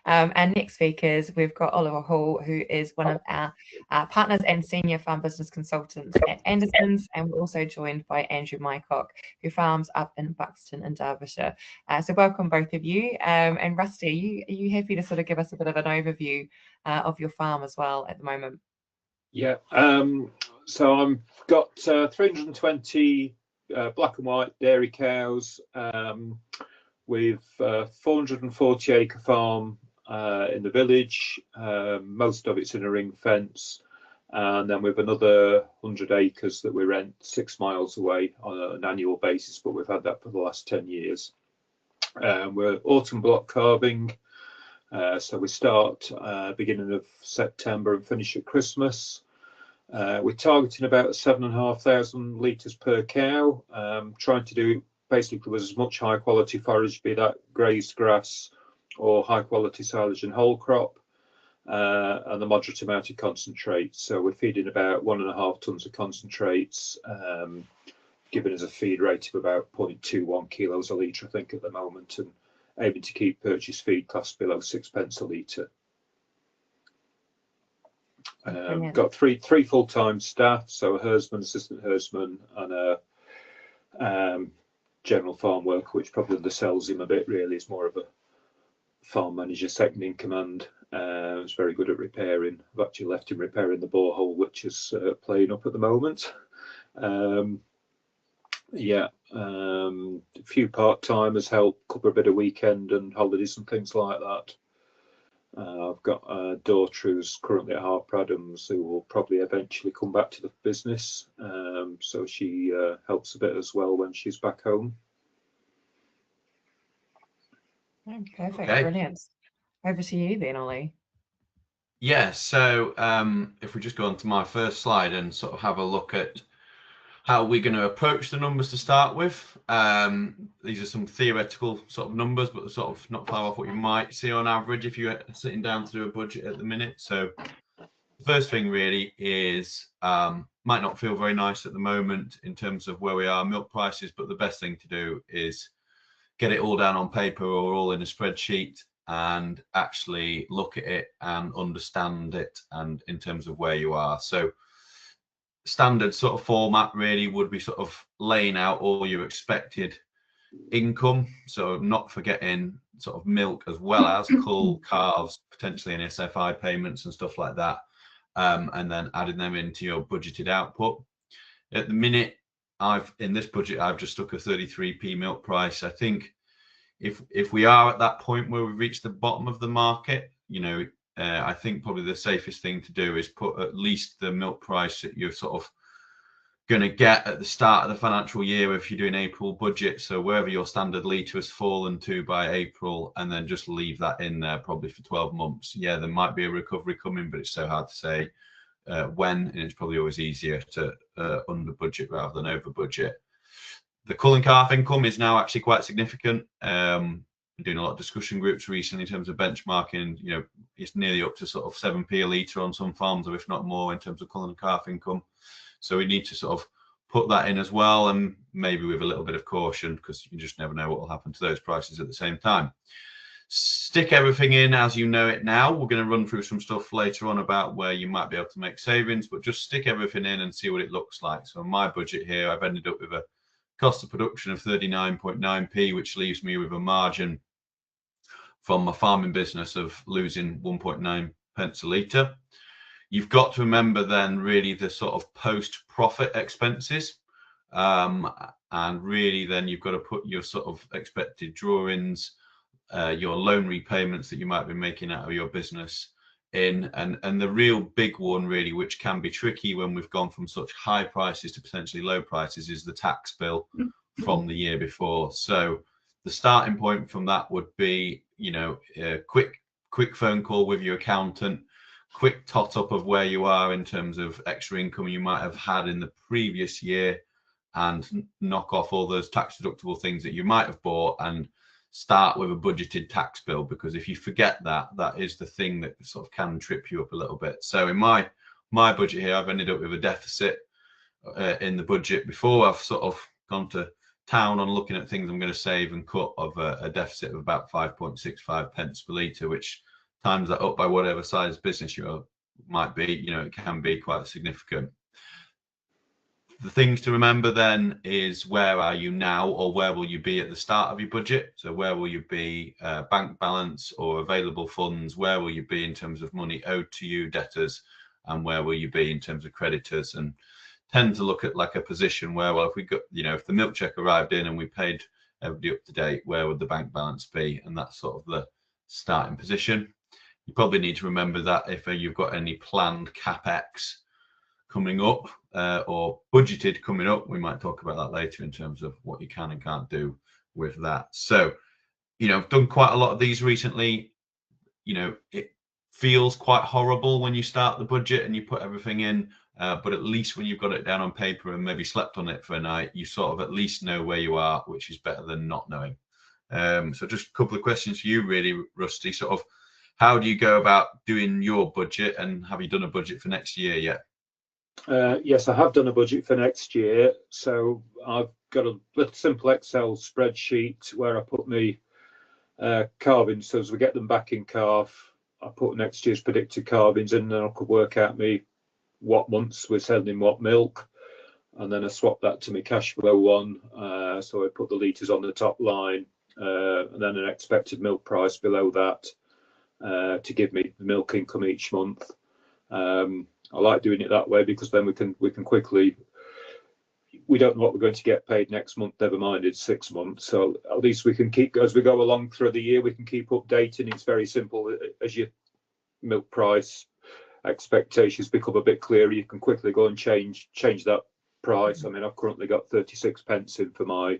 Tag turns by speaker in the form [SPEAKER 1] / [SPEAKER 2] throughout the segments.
[SPEAKER 1] Our next speakers, we've got Oliver Hall, who is one of our partners and senior farm business consultants at Anderson's, and we're also joined by Andrew Mycock, who farms up in Buxton in Derbyshire. So welcome both of you. And Rusty, are you happy to sort of give us a bit of an overview of your farm as well at the moment?
[SPEAKER 2] Yeah, so I've got 320 black and white dairy cows with 440 acre farm in the village. Most of it's in a ring fence, and then we've another 100 acres that we rent 6 miles away on an annual basis, but we've had that for the last 10 years. We're autumn block calving, so we start beginning of September and finish at Christmas. We're targeting about 7,500 litres per cow, trying to do basically with as much high quality forage, be that grazed grass or high quality silage and whole crop, and the moderate amount of concentrate. So we're feeding about 1.5 tons of concentrates, giving us a feed rate of about 0.21 kilos a litre, I think, at the moment, and aiming to keep purchase feed costs below 6p a litre. Got three full-time staff, so a herdsman, assistant herdsman, and a general farm worker, which probably undersells him a bit, really. Is more of a farm manager, second in command. He's very good at repairing. I've actually left him repairing the borehole, which is playing up at the moment. A few part-timers help, cover a bit of weekend and holidays and things like that. I've got a daughter who's currently at Harper Adams, who will probably eventually come back to the business, so she helps a bit as well when she's back home.
[SPEAKER 1] Oh, perfect, okay. Brilliant. Over to you then, Ollie.
[SPEAKER 3] Yeah, so if we just go on to my first slide and sort of have a look at how we're going to approach the numbers to start with. These are some theoretical sort of numbers, but sort of not far off what you might see on average if you're sitting down to do a budget at the minute. So the first thing really is, might not feel very nice at the moment in terms of where we are milk prices, but the best thing to do is get it all down on paper or all in a spreadsheet and actually look at it and understand it, and in terms of where you are. So standard sort of format really would be sort of laying out all your expected income, so not forgetting sort of milk as well as cull, calves, potentially any SFI payments and stuff like that, and then adding them into your budgeted output. At the minute, in this budget I've just stuck a 33p milk price. I think if we are at that point where we've reached the bottom of the market, you know, I think probably the safest thing to do is put at least the milk price that you're sort of going to get at the start of the financial year if you're doing April budget. So wherever your standard litre has fallen to by April, and then just leave that in there probably for 12 months. Yeah, there might be a recovery coming, but it's so hard to say when, and it's probably always easier to under budget rather than over budget. The culling calf income is now actually quite significant. Doing a lot of discussion groups recently in terms of benchmarking. You know, it's nearly up to sort of 7p a litre on some farms, or if not more, in terms of culling calf income. So we need to sort of put that in as well, and maybe with a little bit of caution, because you just never know what will happen to those prices at the same time. Stick everything in as you know it now. We're going to run through some stuff later on about where you might be able to make savings, but just stick everything in and see what it looks like. So in my budget here, I've ended up with a cost of production of 39.9p, which leaves me with a margin from my farming business of losing 1.9p a litre. You've got to remember then really the sort of post-profit expenses, and really then you've got to put your sort of expected draw-ins, your loan repayments that you might be making out of your business in, and the real big one really, which can be tricky when we've gone from such high prices to potentially low prices, is the tax bill from the year before. So the starting point from that would be, you know, a quick phone call with your accountant, quick tot up of where you are in terms of extra income you might have had in the previous year, and knock off all those tax deductible things that you might have bought, and start with a budgeted tax bill, because if you forget that, that is the thing that sort of can trip you up a little bit. So in my budget here, I've ended up with a deficit in the budget before I've sort of gone to town on looking at things I'm going to save and cut of a deficit of about 5.65 pence per litre, which times that up by whatever size business you might be, you know, it can be quite significant. The things to remember then is, where are you now, or where will you be at the start of your budget? So where will you be, bank balance or available funds? Where will you be in terms of money owed to you, debtors, and where will you be in terms of creditors? And tend to look at like a position where, well, if we got, you know, if the milk check arrived in and we paid everybody up to date, where would the bank balance be? And that's sort of the starting position. You probably need to remember that if you've got any planned capex coming up or budgeted coming up, we might talk about that later in terms of what you can and can't do with that. So, you know, I've done quite a lot of these recently. You know, it feels quite horrible when you start the budget and you put everything in, but at least when you've got it down on paper and maybe slept on it for a night, you sort of at least know where you are, which is better than not knowing. So just a couple of questions for you really, Rusty. Sort of, how do you go about doing your budget, and have you done a budget for next year yet?
[SPEAKER 2] Yes, I have done a budget for next year. So I've got a simple Excel spreadsheet where I put my calvings. So as we get them back in calf, I put next year's predicted calvings in, and then I could work out me what months we're selling what milk, and then I swap that to my cash flow one. So I put the litres on the top line, and then an expected milk price below that to give me the milk income each month. I like doing it that way because then we can quickly, we don't know what we're going to get paid next month, never mind it's 6 months. So at least we can keep, as we go along through the year, we can keep updating. It's very simple. As your milk price expectations become a bit clearer, you can quickly go and change that price. I mean, I've currently got 36 pence in for my,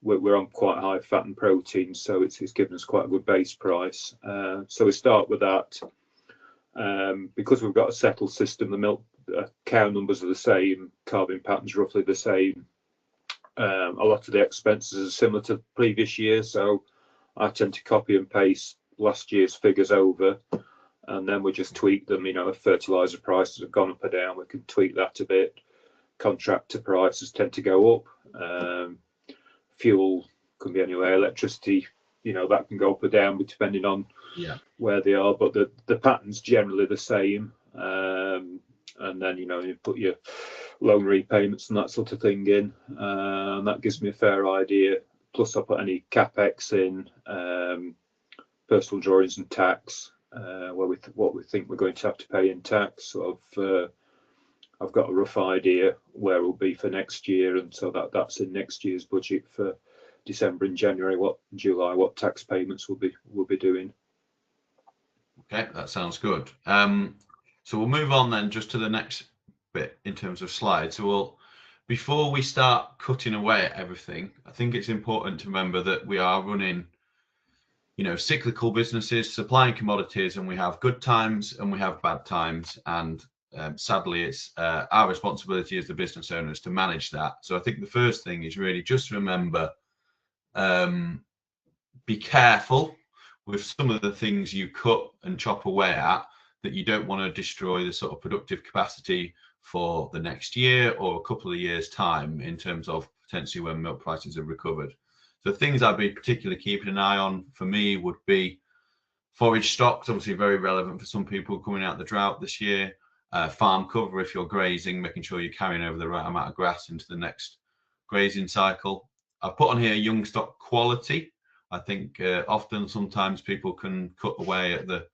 [SPEAKER 2] we're on quite high fat and protein, so it's given us quite a good base price. So we start with that. Because we've got a settled system, the milk cow numbers are the same, calving patterns roughly the same. A lot of the expenses are similar to previous years, so I tend to copy and paste last year's figures over, and then we just tweak them. You know, if fertilizer prices have gone up or down, we can tweak that a bit. Contractor prices tend to go up. Fuel can be anywhere. Electricity, you know, that can go up or down depending on where they are, but the pattern's generally the same. And then, you know, you put your loan repayments and that sort of thing in, and that gives me a fair idea. Plus I put any capex in, personal drawings and tax, what we think we're going to have to pay in tax. So I've got a rough idea where it'll be for next year, and so that's in next year's budget for December and January, July, what tax payments we'll be doing.
[SPEAKER 3] Okay, that sounds good. So we'll move on then just to the next bit in terms of slides. So before we start cutting away at everything, I think it's important to remember that we are running, you know, cyclical businesses, supplying commodities, and we have good times and we have bad times. And sadly, it's our responsibility as the business owners to manage that. So I think the first thing is really just remember, be careful with some of the things you cut and chop away at, that you don't want to destroy the sort of productive capacity for the next year or a couple of years' time in terms of potentially when milk prices have recovered. So things I'd be particularly keeping an eye on for me would be forage stocks, obviously very relevant for some people coming out of the drought this year. Farm cover if you're grazing, making sure you're carrying over the right amount of grass into the next grazing cycle. I've put on here young stock quality. I think sometimes people can cut away at the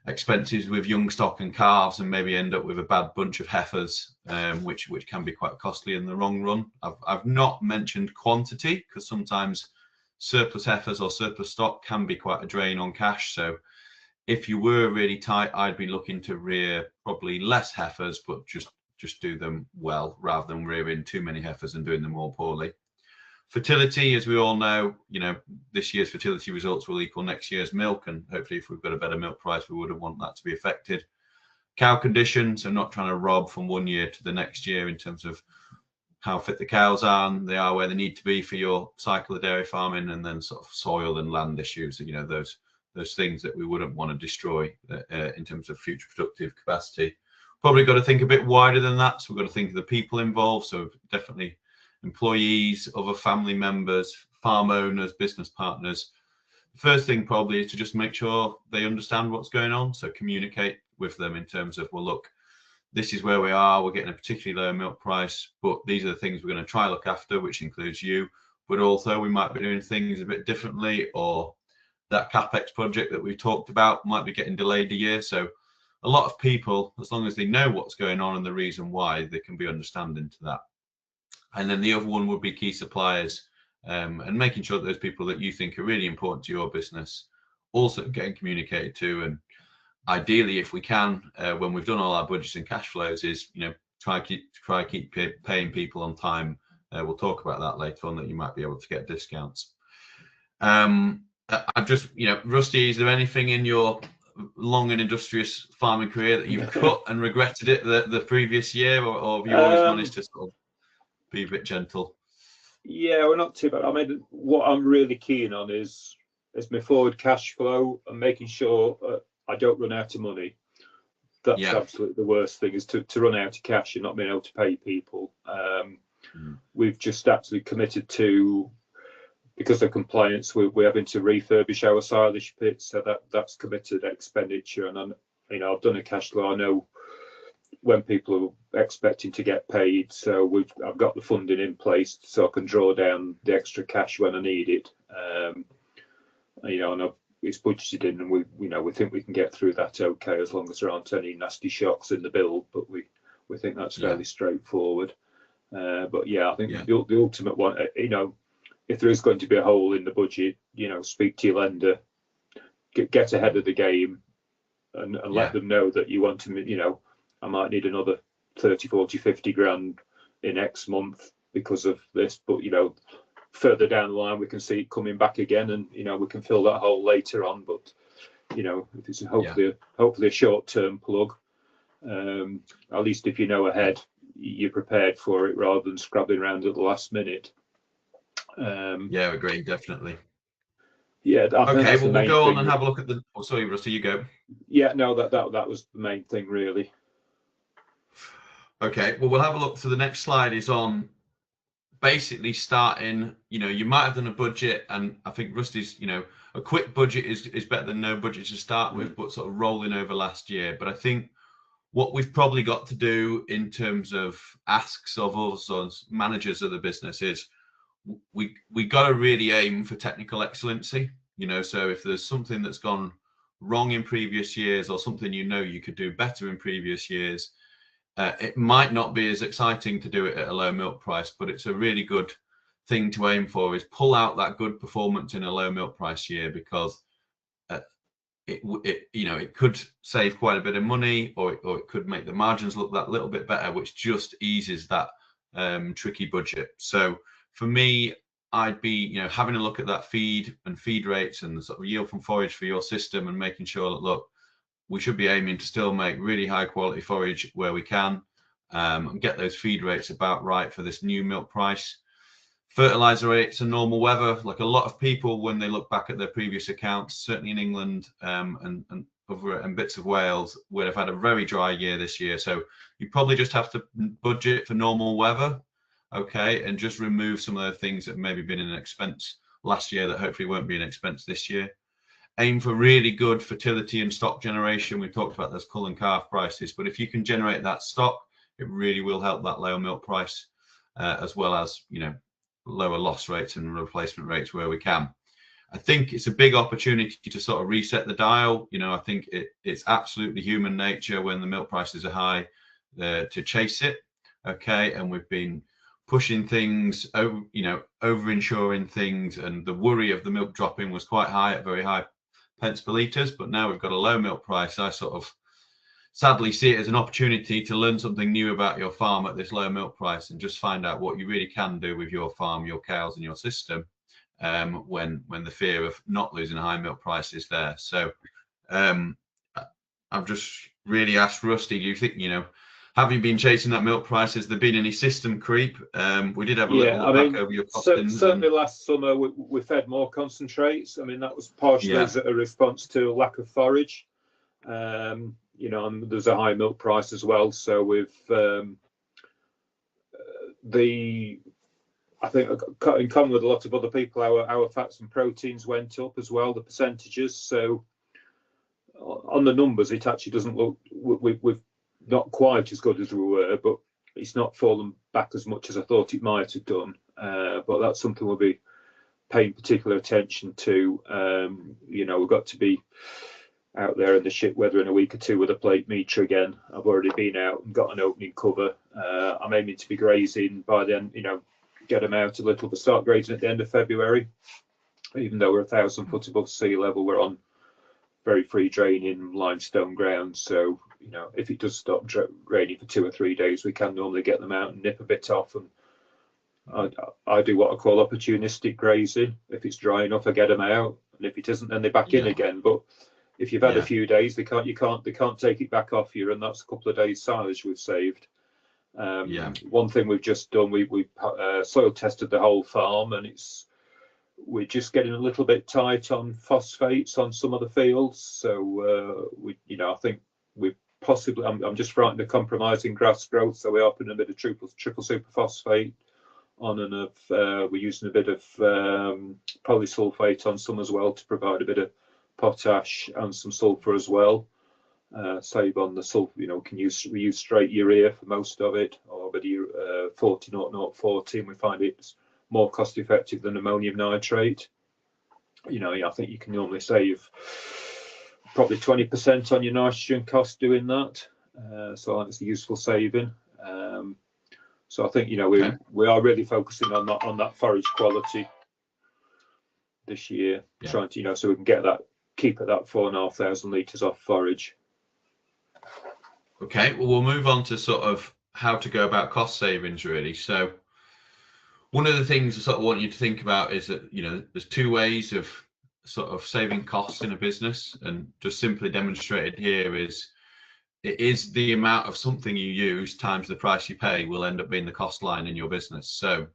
[SPEAKER 3] expenses with young stock and calves and maybe end up with a bad bunch of heifers, which can be quite costly in the long run. I've not mentioned quantity because sometimes surplus heifers or surplus stock can be quite a drain on cash. So if you were really tight, I'd be looking to rear probably less heifers, but just do them well rather than rearing too many heifers and doing them all poorly. Fertility, as we all know, you know, this year's fertility results will equal next year's milk, and hopefully if we've got a better milk price, we wouldn't want that to be affected. Cow condition, so not trying to rob from one year to the next year in terms of how fit the cows are, and they are where they need to be for your cycle of dairy farming, and then sort of soil and land issues, you know, those things that we wouldn't want to destroy in terms of future productive capacity. Probably got to think a bit wider than that, so we've got to think of the people involved, so definitely employees, other family members, farm owners, business partners. The first thing probably is to just make sure they understand what's going on. So communicate with them in terms of, well, look, this is where we are. We're getting a particularly low milk price, but these are the things we're going to try look after, which includes you. But also we might be doing things a bit differently, or that CapEx project that we talked about might be getting delayed a year. So a lot of people, as long as they know what's going on and the reason why, they can be understanding to that. And then the other one would be key suppliers, and making sure that those people that you think are really important to your business also getting communicated to. And ideally, if we can, when we've done all our budgets and cash flows, is, you know, try keep paying people on time. We'll talk about that later on, that you might be able to get discounts. I've just, you know, Rusty, is there anything in your long and industrious farming career that you've cut and regretted it the previous year, or have you always managed to sort of be a bit gentle?
[SPEAKER 2] Yeah, we're not too bad. I mean, what I'm really keen on is my forward cash flow and making sure I don't run out of money. That's absolutely the worst thing, is to run out of cash and not being able to pay people. We've just actually committed to, because of compliance, we're having to refurbish our silage pits, so that's committed expenditure. And you know, I've done a cash flow. I know when people are expecting to get paid, so I've got the funding in place, so I can draw down the extra cash when I need it. You know, and it's budgeted in, and we think we can get through that okay, as long as there aren't any nasty shocks in the build. But we think that's fairly straightforward. But yeah, I think the ultimate one, you know, if there is going to be a hole in the budget, you know, speak to your lender, get ahead of the game, and let them know that you want to, you know, I might need another 30, 40, 50 grand in X month because of this, but, you know, further down the line we can see it coming back again, and, you know, we can fill that hole later on. But, you know, if it's hopefully a short-term plug, at least if you know ahead, you're prepared for it, rather than scrabbling around at the last minute.
[SPEAKER 3] Yeah, I agree, definitely.
[SPEAKER 2] Yeah.
[SPEAKER 3] Okay, well, we'll go on and have a look at the. Oh, sorry, Rusty, you go.
[SPEAKER 2] Yeah, no, that was the main thing, really.
[SPEAKER 3] Okay, well, we'll have a look. So the next slide is on basically starting. You know, you might have done a budget, and I think Rusty's, you know, a quick budget is better than no budget to start with, but sort of rolling over last year. But I think what we've probably got to do in terms of asks of us as managers of the business is we got to really aim for technical excellency. You know, so if there's something that's gone wrong in previous years, or something you know you could do better in previous years, it might not be as exciting to do it at a low milk price, but it's a really good thing to aim for, is pull out that good performance in a low milk price year, because it you know, it could save quite a bit of money, or it could make the margins look that little bit better, which just eases that tricky budget. So for me, I'd be, you know, having a look at that feed rates and the sort of yield from forage for your system, and making sure that, look, we should be aiming to still make really high quality forage where we can, and get those feed rates about right for this new milk price. Fertilizer rates and normal weather, like a lot of people, when they look back at their previous accounts, certainly in England and bits of Wales, would have had a very dry year this year. So you probably just have to budget for normal weather, okay, and just remove some of the things that maybe been an expense last year that hopefully won't be an expense this year. Aim for really good fertility and stock generation. We've talked about those cull and calf prices, but if you can generate that stock, it really will help that lower milk price, as well as, you know, lower loss rates and replacement rates where we can. I think it's a big opportunity to sort of reset the dial. You know, I think it's absolutely human nature when the milk prices are high to chase it, okay, and we've been pushing things over, you know, over insuring things, and the worry of the milk dropping was quite high at very high pence per litres, but now we've got a low milk price. I sort of sadly see it as an opportunity to learn something new about your farm at this low milk price, and just find out what you really can do with your farm, your cows and your system, when the fear of not losing a high milk price is there. So I've just really asked Rusty, do you think, you know, have you been chasing that milk price? Has there been any system creep? We did have a little look back over your costings.
[SPEAKER 2] Certainly last summer we fed more concentrates. I mean, that was partially as a response to lack of forage. You know, and there's a high milk price as well. So with the I think in common with a lot of other people, our fats and proteins went up as well, the percentages. So on the numbers, it actually doesn't look, we've not quite as good as we were, but it's not fallen back as much as I thought it might have done. But that's something we'll be paying particular attention to. You know, we've got to be out there in the shit weather in a week or two with a plate meter again. I've already been out and got an opening cover. I'm aiming to be grazing by then, you know, get them out a little, but start grazing at the end of February. Even though we're 1,000 foot above sea level, we're on very free draining limestone ground. So, you know, if it does stop raining for 2 or 3 days, we can normally get them out and nip a bit off. And I do what I call opportunistic grazing. If it's dry enough, I get them out, and if it isn't, then they're back in again. But if you've had a few days, they can't take it back off you, and that's a couple of days silage we've saved. One thing we've just done, we soil tested the whole farm, and we're just getting a little bit tight on phosphates on some of the fields. So you know, I think we possibly, I'm just frightened of compromising grass growth, so we are putting a bit of triple superphosphate on, and we're using a bit of polysulfate on some as well to provide a bit of potash and some sulfur as well. Save on the sulfur, you know, we use straight urea for most of it, or a bit of 40-0-0-40, and we find it's more cost effective than ammonium nitrate. You know, I think you can normally save probably 20% on your nitrogen cost doing that. So that's a useful saving. So I think, you know, we are really focusing on that forage quality this year, trying to, you know, so we can keep at that 4,500 litres off forage.
[SPEAKER 3] Okay, well, we'll move on to sort of how to go about cost savings, really. So one of the things I sort of want you to think about is that, you know, there's 2 ways of sort of saving costs in a business, and just simply demonstrated here is it is the amount of something you use times the price you pay will end up being the cost line in your business. So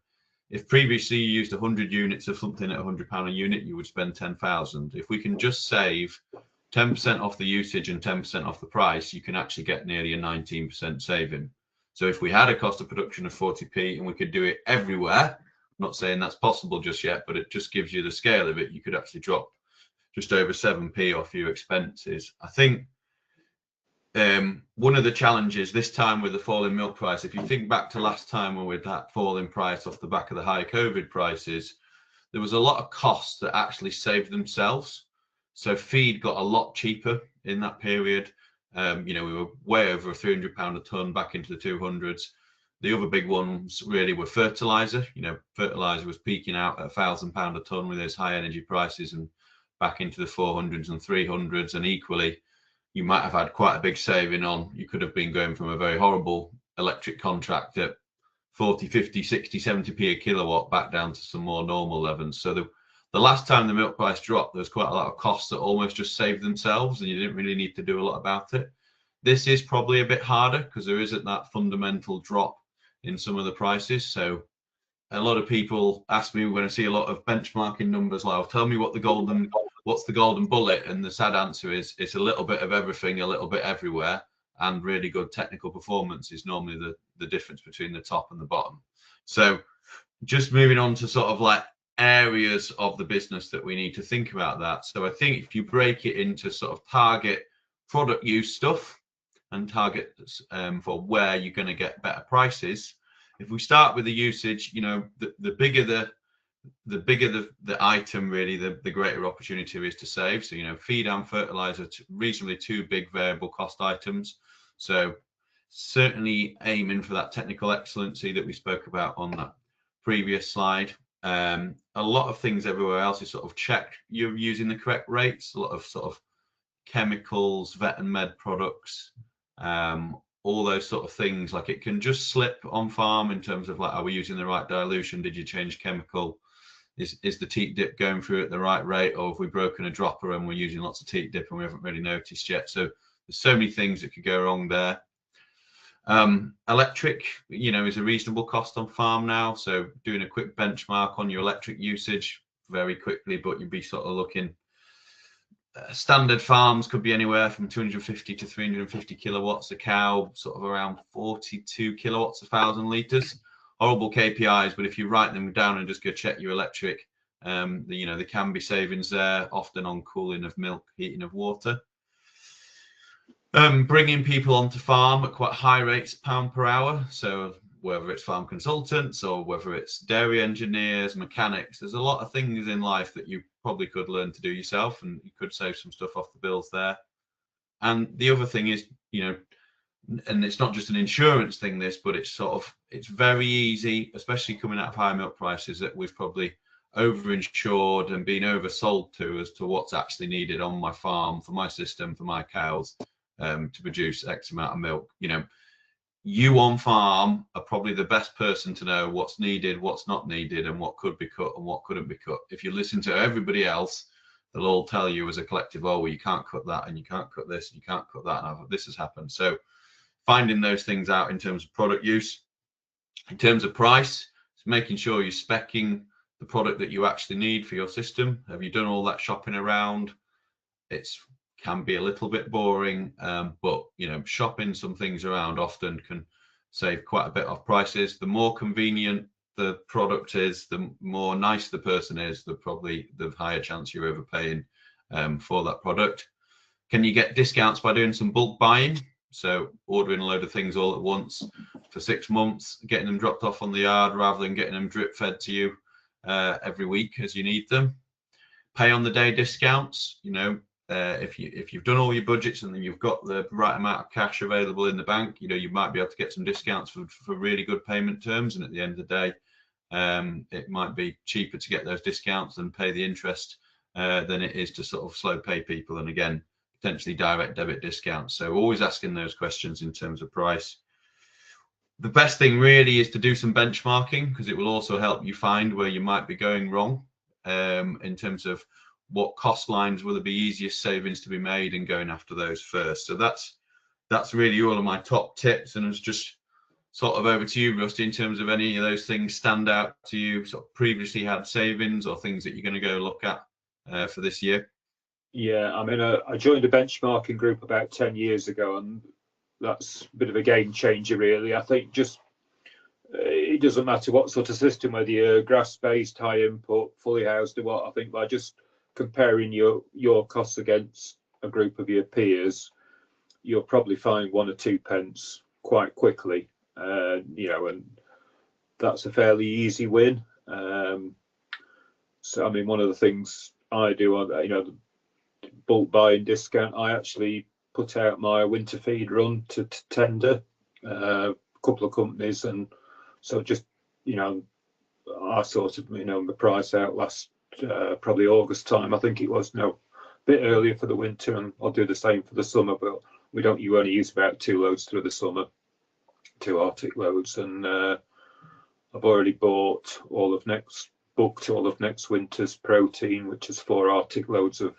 [SPEAKER 3] if previously you used 100 units of something at £100 a unit, you would spend 10,000. If we can just save 10% off the usage and 10% off the price, you can actually get nearly a 19% saving. So if we had a cost of production of 40p and we could do it everywhere, I'm not saying that's possible just yet, but it just gives you the scale of it. You could actually drop just over 7p off your expenses. I think one of the challenges this time with the fall in milk price, if you think back to last time when we had that fall in price off the back of the high COVID prices, there was a lot of costs that actually saved themselves. So feed got a lot cheaper in that period. You know, we were way over £300 a tonne back into the 200s. The other big ones really were fertilizer. You know, fertilizer was peaking out at £1,000 a tonne with those high energy prices, and back into the 400s and 300s. And equally, you might have had quite a big saving on, you could have been going from a very horrible electric contract at 40, 50, 60, 70p a kilowatt back down to some more normal levels. So the last time the milk price dropped, there was quite a lot of costs that almost just saved themselves, and you didn't really need to do a lot about it. This is probably a bit harder because there isn't that fundamental drop in some of the prices. So a lot of people ask me when I see a lot of benchmarking numbers, like, tell me what's the golden bullet? And the sad answer is it's a little bit of everything, a little bit everywhere, and really good technical performance is normally the difference between the top and the bottom. So just moving on to sort of like areas of the business that we need to think about that. So I think if you break it into sort of target product use stuff and targets for where you're going to get better prices. If we start with the usage, you know, the bigger the item, really, the greater opportunity is to save. So, you know, feed and fertilizer, reasonably 2 big variable cost items. So certainly aiming for that technical excellency that we spoke about on that previous slide. A lot of things everywhere else is sort of check you're using the correct rates. A lot of sort of chemicals, vet and med products, all those sort of things. Like, it can just slip on farm in terms of like, are we using the right dilution? Did you change chemical? Is the teat dip going through at the right rate, or have we broken a dropper and we're using lots of teat dip and we haven't really noticed yet? So there's so many things that could go wrong there. Electric, you know, is a reasonable cost on farm now. So doing a quick benchmark on your electric usage very quickly, but you'd be sort of looking, standard farms could be anywhere from 250 to 350 kilowatts a cow, sort of around 42 kilowatts 1,000 litres. horrible KPIs, but if you write them down and just go check your electric, you know, there can be savings there, often on cooling of milk, heating of water. Bringing people onto farm at quite high rates pound per hour. So whether it's farm consultants or whether it's dairy engineers, mechanics, there's a lot of things in life that you probably could learn to do yourself, and you could save some stuff off the bills there. And the other thing is, you know, and it's not just an insurance thing, this, but it's sort of, it's very easy, especially coming out of high milk prices, that we've probably overinsured and been oversold to as to what's actually needed on my farm for my system, for my cows, to produce X amount of milk. You know, you on farm are probably the best person to know what's needed, what's not needed, and what could be cut and what couldn't be cut. If you listen to everybody else, they'll all tell you as a collective, oh, well, you can't cut that, and you can't cut this, and you can't cut that, and this has happened. So finding those things out in terms of product use. In terms of price, it's making sure you're speccing the product that you actually need for your system. Have you done all that shopping around? It's can be a little bit boring, but you know, shopping some things around often can save quite a bit off prices. The more convenient the product is, the more nice the person is, the higher chance you're overpaying for that product. Can you get discounts by doing some bulk buying? So ordering a load of things all at once for 6 months, getting them dropped off on the yard rather than getting them drip fed to you every week as you need them. Pay on the day discounts. You know, if you've done all your budgets and then you've got the right amount of cash available in the bank, you know, you might be able to get some discounts for really good payment terms. And at the end of the day, it might be cheaper to get those discounts and pay the interest than it is to sort of slow pay people. And again, potentially direct debit discounts. So always asking those questions in terms of price. The best thing really is to do some benchmarking, because it will also help you find where you might be going wrong in terms of what cost lines will be easiest savings to be made, and going after those first. So that's really all of my top tips. And it's just sort of over to you, Rusty, in terms of any of those things stand out to you, sort of previously had savings or things that you're going to go look at for this year.
[SPEAKER 2] Yeah, I mean, I joined a benchmarking group about 10 years ago, and that's a bit of a game changer, really. I think just it doesn't matter what sort of system, whether you're grass-based, high input, fully housed, or what. I think by just comparing your costs against a group of your peers, you'll probably find 1 or 2 pence quite quickly. You know, and that's a fairly easy win. So, I mean, one of the things I do, you know, the bulk buying discount, I actually put out my winter feed run to tender a couple of companies, and so just, you know, I sort of, you know, the price out last probably August time, I think it was, no, a bit earlier for the winter, and I'll do the same for the summer. But you only use about 2 loads through the summer, 2 Arctic loads, and I've already booked all of next winter's protein, which is 4 Arctic loads of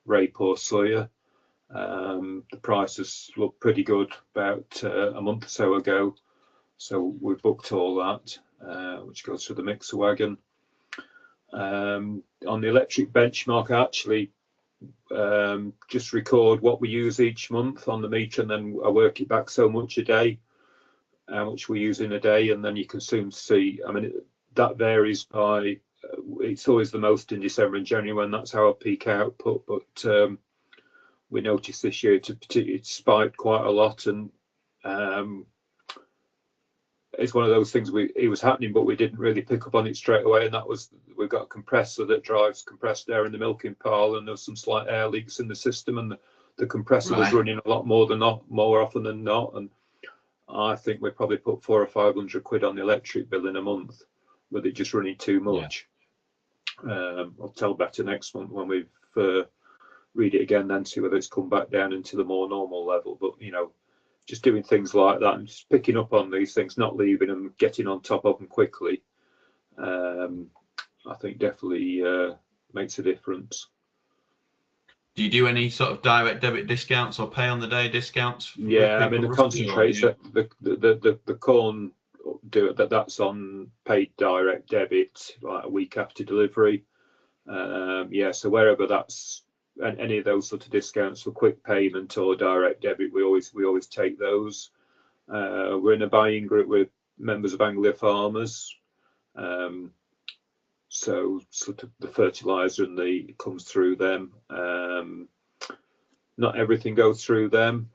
[SPEAKER 2] rape or soya. The prices look pretty good about a month or so ago, so we booked all that, which goes through the mixer wagon. On the electric benchmark, I actually just record what we use each month on the meter, and then I work it back so much a day, how much we use in a day, and then you can soon see. I mean, that varies by, it's always the most in December and January, when that's our peak output, but we noticed this year it spiked quite a lot, and it's one of those things, it was happening, but we didn't really pick up on it straight away, and that was, we've got a compressor that drives compressed air in the milking pile, and there's some slight air leaks in the system, and the compressor was running a lot more often than not, and I think we probably put 400 or 500 quid on the electric bill in a month with it just running too much. I'll tell better next month when we've read it again, then see whether it's come back down into the more normal level. But, you know, just doing things like that and just picking up on these things, not leaving them, getting on top of them quickly, I think definitely makes a difference.
[SPEAKER 3] Do you do any sort of direct debit discounts or pay on the day discounts?
[SPEAKER 2] Yeah, I mean, the concentrates, the corn do it, that's on paid direct debit, like a week after delivery. Yeah, so wherever that's, and any of those sort of discounts for quick payment or direct debit, we always take those. We're in a buying group with members of Anglia Farmers. So sort of the fertiliser and it comes through them. Not everything goes through them.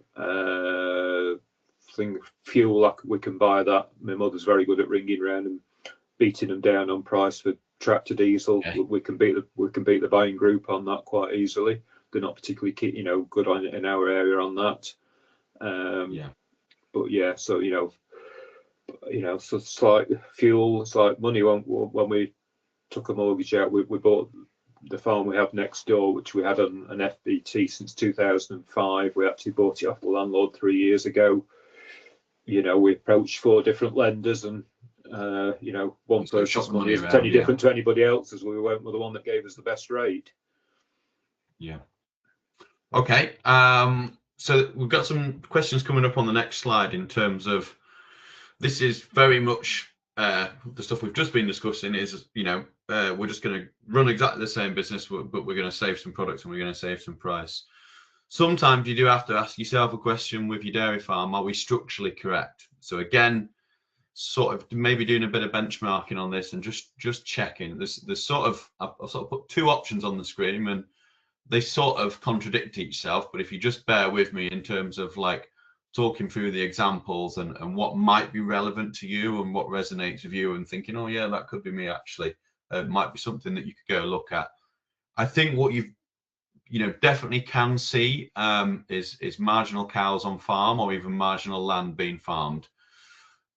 [SPEAKER 2] Fuel, like we can buy that. My mother's very good at ringing around and beating them down on price for tractor diesel. Okay. We can beat the buying group on that quite easily. They're not particularly good on in our area on that. But yeah, so so it's like fuel. It's like money. When we took a mortgage out, we bought the farm we have next door, which we had an FBT since 2005. We actually bought it off the landlord 3 years ago. We approached 4 different lenders, and one person's money isn't any different to anybody else's. We went with the one that gave us the best rate.
[SPEAKER 3] Yeah. Okay. So we've got some questions coming up on the next slide in terms of, this is very much the stuff we've just been discussing is, we're just going to run exactly the same business, but we're going to save some products and we're going to save some price. Sometimes you do have to ask yourself a question with your dairy farm: are we structurally correct? So again, sort of maybe doing a bit of benchmarking on this and just checking. There's I've sort of put 2 options on the screen, and they sort of contradict each self. But if you just bear with me in terms of like talking through the examples and what might be relevant to you and what resonates with you, and thinking, oh yeah, that could be me actually, might be something that you could go look at. I think what you've definitely can see is marginal cows on farm, or even marginal land being farmed.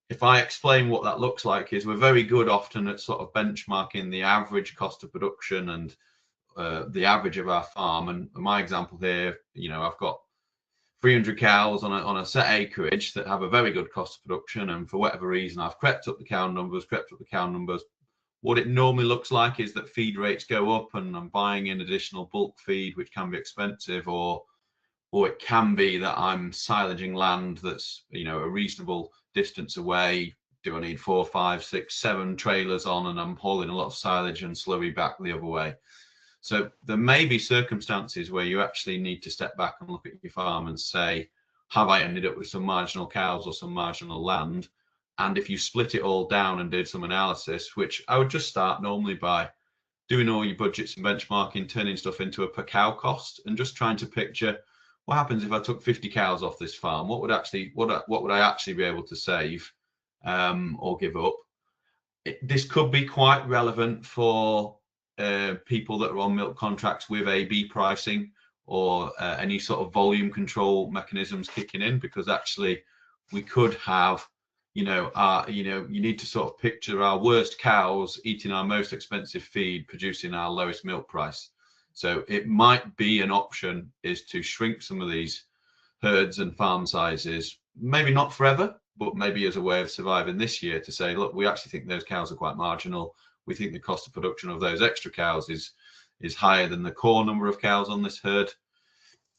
[SPEAKER 3] If I explain what that looks like, is we're very good often at sort of benchmarking the average cost of production and the average of our farm. And my example here, I've got 300 cows on a set acreage that have a very good cost of production, and for whatever reason I've crept up the cow numbers. What it normally looks like is that feed rates go up, and I'm buying in additional bulk feed, which can be expensive, or it can be that I'm silaging land that's a reasonable distance away. Do I need 4, 5, 6, 7 trailers on, and I'm hauling a lot of silage and slurry back the other way? So there may be circumstances where you actually need to step back and look at your farm and say, have I ended up with some marginal cows or some marginal land? And if you split it all down and did some analysis, which I would just start normally by doing all your budgets and benchmarking, turning stuff into a per cow cost, and just trying to picture what happens if I took 50 cows off this farm. What would I actually be able to save or give up? This could be quite relevant for people that are on milk contracts with AB pricing, or any sort of volume control mechanisms kicking in, because actually we could have you need to sort of picture our worst cows eating our most expensive feed, producing our lowest milk price. So it might be an option is to shrink some of these herds and farm sizes, maybe not forever, but maybe as a way of surviving this year, to say, look, we actually think those cows are quite marginal. We think the cost of production of those extra cows is higher than the core number of cows on this herd.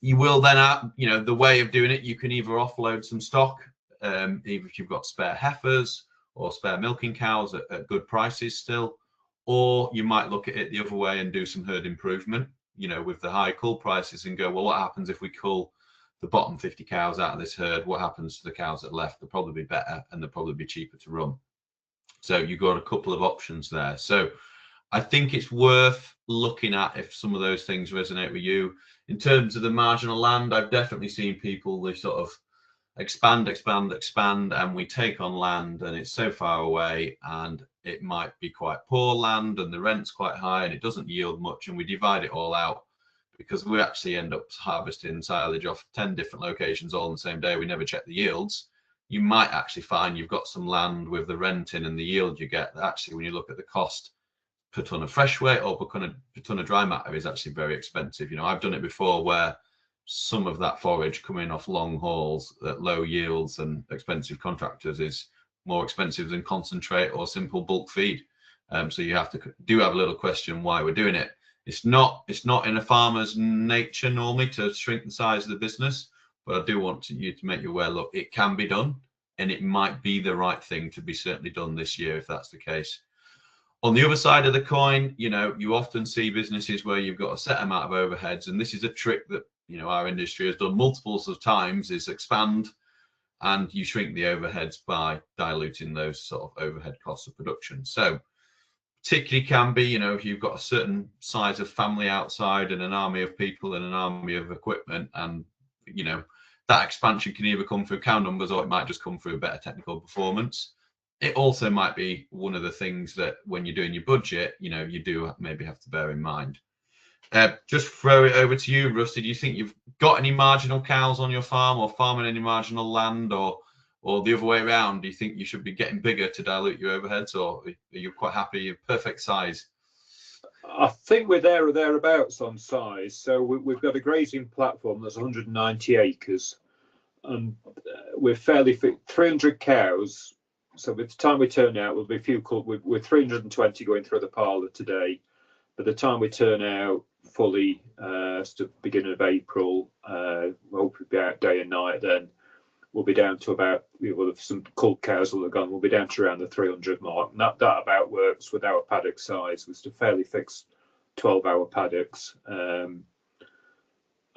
[SPEAKER 3] You will then, the way of doing it, you can either offload some stock, either if you've got spare heifers or spare milking cows at good prices still, or you might look at it the other way and do some herd improvement, with the high cull prices, and go, well, what happens if we cull the bottom 50 cows out of this herd? What happens to the cows that are left? They'll probably be better, and they'll probably be cheaper to run. So you've got a couple of options there. So I think it's worth looking at if some of those things resonate with you. In terms of the marginal land, I've definitely seen people, they sort of expand, and we take on land and it's so far away, and it might be quite poor land and the rent's quite high and it doesn't yield much, and we divide it all out because we actually end up harvesting silage off 10 different locations all on the same day. We never check the yields. You might actually find you've got some land with the renting and the yield you get, that actually, when you look at the cost per ton of fresh weight or per ton of dry matter, is actually very expensive. I've done it before where some of that forage coming off long hauls at low yields and expensive contractors is more expensive than concentrate or simple bulk feed. So you have a little question why we're doing it. It's not in a farmer's nature normally to shrink the size of the business, but I do want you to make you aware, look, it can be done, and it might be the right thing to be certainly done this year if that's the case. On the other side of the coin, you often see businesses where you've got a set amount of overheads, and this is a trick that our industry has done multiples of times, is expand and you shrink the overheads by diluting those sort of overhead costs of production. So particularly can be, you know, if you've got a certain size of family outside and an army of people and an army of equipment, and you know that expansion can either come through cow numbers or it might just come through better technical performance. It also might be one of the things that when you're doing your budget, you know, you do maybe have to bear in mind. Just throw it over to you, Rusty. Do you think you've got any marginal cows on your farm, or farming any marginal land, or the other way around? Do you think you should be getting bigger to dilute your overheads, or are you quite happy, your perfect size?
[SPEAKER 2] I think we're there or thereabouts on size. So we've got a grazing platform that's 190 acres, and we're fairly fit. 300 cows. So by the time we turn out, we'll be a few. We're 320 going through the parlour today. By the time we turn out fully, to beginning of April, we'll hopefully be out day and night. Then we'll be down to about, well, if some culled cows will have gone, we'll be down to around the 300 mark. And that about works with our paddock size. It's a fairly fixed 12-hour paddocks. I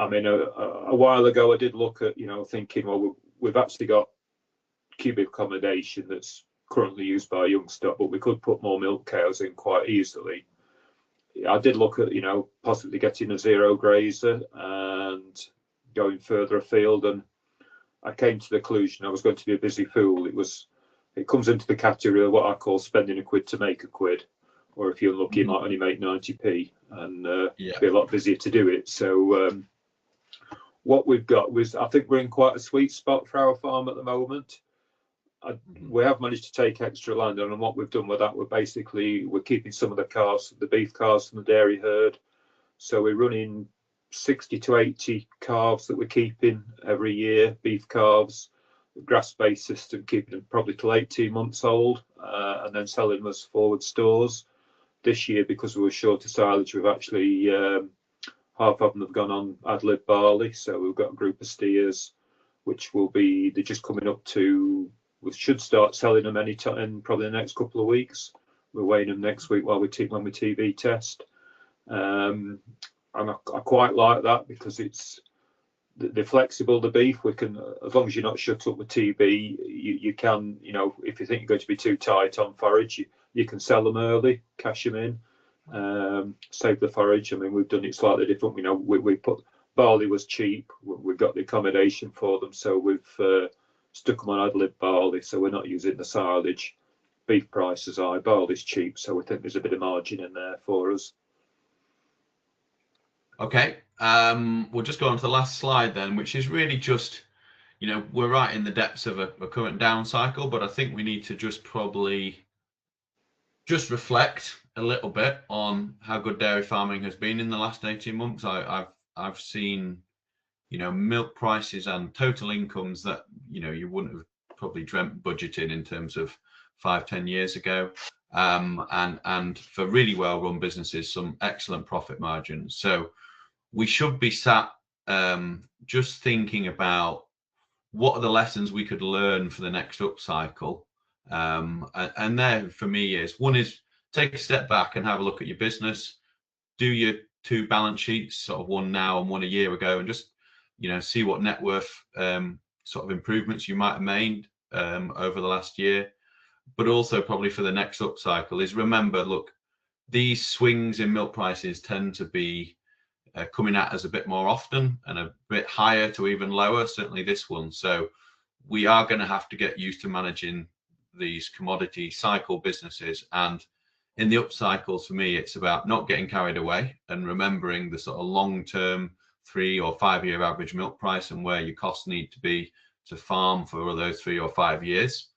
[SPEAKER 2] mean, a while ago, I did look at, you know, thinking, well, we've actually got cubic accommodation that's currently used by young stock, but we could put more milk cows in quite easily. I did look at, you know, possibly getting a zero grazer and going further afield, and I came to the conclusion I was going to be a busy fool. It comes into the category of what I call spending a quid to make a quid, or if you're lucky, you might only make 90p, and be a lot busier to do it. So what we've got was, I think we're in quite a sweet spot for our farm at the moment. We have managed to take extra land on, and what we've done with that, we're keeping some of the calves, the beef calves from the dairy herd. So we're running 60 to 80 calves that we're keeping every year, beef calves, grass-based system, keeping them probably till 18 months old, and then selling them as forward stores. This year, because we were short of silage, we've actually, half of them have gone on ad-lib barley. So we've got a group of steers, which they're just coming up to, we should start selling them any time, probably the next couple of weeks. We're weighing them next week when we TV test. And I quite like that because they're flexible, the beef. We can, as long as you're not shut up with TB, you can, you know, if you think you're going to be too tight on forage, you can sell them early, cash them in, save the forage. I mean, we've done it slightly different. You know, we put, barley was cheap. We've got the accommodation for them, so we've stuck them on ad-lib barley, so we're not using the silage. Beef price is high, barley's cheap, so we think there's a bit of margin in there for us.
[SPEAKER 3] Okay, we'll just go on to the last slide then, which is really just, you know, we're right in the depths of a current down cycle, but I think we need to just probably just reflect a little bit on how good dairy farming has been in the last 18 months. I've seen, you know, milk prices and total incomes that, you know, you wouldn't have probably dreamt budgeting in terms of 5-10 years ago. And for really well run businesses, some excellent profit margins. So we should be sat just thinking about what are the lessons we could learn for the next upcycle. And there for me is, one is take a step back and have a look at your business, do your 2 balance sheets, sort of one now and one a year ago, and just, you know, see what net worth sort of improvements you might have made over the last year. But also probably for the next upcycle is, remember, look, these swings in milk prices tend to be coming at us a bit more often and a bit higher to even lower, certainly this one. So we are going to have to get used to managing these commodity cycle businesses. And in the upcycles, for me, it's about not getting carried away and remembering the sort of long-term 3 or 5 year average milk price and where your costs need to be to farm for those 3 or 5 years.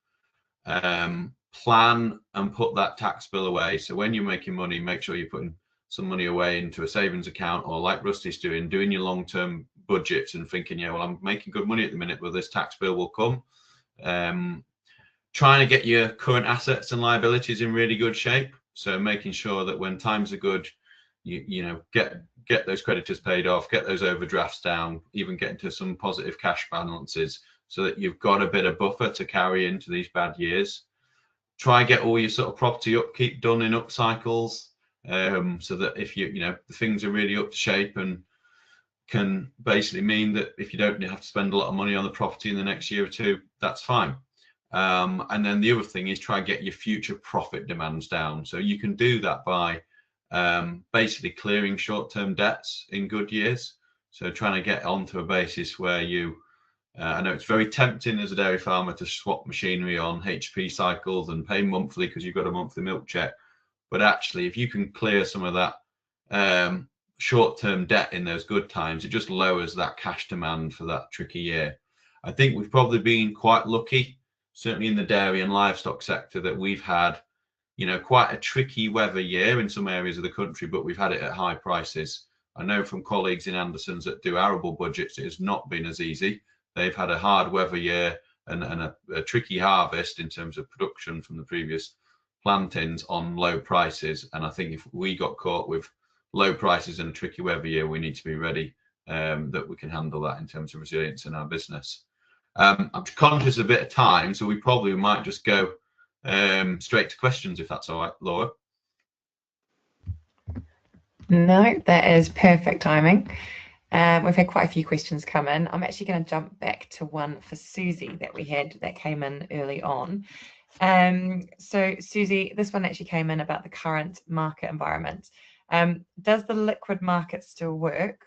[SPEAKER 3] Plan and put that tax bill away. So when you're making money, make sure you're putting some money away into a savings account, or like Rusty's doing your long-term budgets and thinking, yeah, well, I'm making good money at the minute, but this tax bill will come. Trying to get your current assets and liabilities in really good shape. So making sure that when times are good, you know, get those creditors paid off, get those overdrafts down, even get into some positive cash balances, so that you've got a bit of buffer to carry into these bad years. Try and get all your sort of property upkeep done in up cycles, so that if you know the things are really up to shape and can basically mean that if you don't have to spend a lot of money on the property in the next year or two, that's fine. And then the other thing is try and get your future profit demands down. So you can do that by basically clearing short-term debts in good years. So trying to get onto a basis where you, I know it's very tempting as a dairy farmer to swap machinery on HP cycles and pay monthly because you've got a monthly milk check. But actually, if you can clear some of that short-term debt in those good times, it just lowers that cash demand for that tricky year. I think we've probably been quite lucky, certainly in the dairy and livestock sector, that we've had, you know, quite a tricky weather year in some areas of the country, but we've had it at high prices. I know from colleagues in Anderson's that do arable budgets, it has not been as easy. They've had a hard weather year and a tricky harvest in terms of production from the previous plantings on low prices. And I think if we got caught with low prices in a tricky weather year, we need to be ready that we can handle that in terms of resilience in our business. I'm conscious of a bit of time, so we probably might just go straight to questions, if that's all right, Laura.
[SPEAKER 1] No, that is perfect timing. We've had quite a few questions come in. I'm actually going to jump back to one for Susie that we had that came in early on. So Susie, this one actually came in about the current market environment. Does the liquid market still work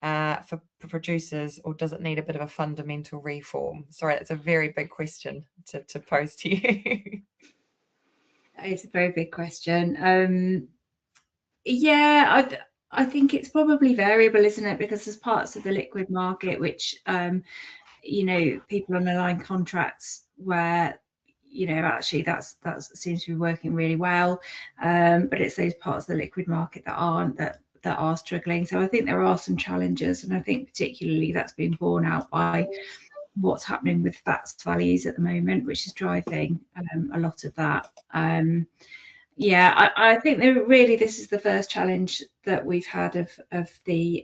[SPEAKER 1] for producers, or does it need a bit of a fundamental reform? Sorry, it's a very big question to pose to you.
[SPEAKER 4] It's a very big question. Yeah, I think it's probably variable, isn't it? Because there's parts of the liquid market which, you know, people on line contracts where, you know, actually that seems to be working really well, but it's those parts of the liquid market that aren't, that are struggling. So I think there are some challenges, and I think particularly that's been borne out by what's happening with fats values at the moment, which is driving a lot of that. Yeah, I think that really this is the first challenge that we've had of the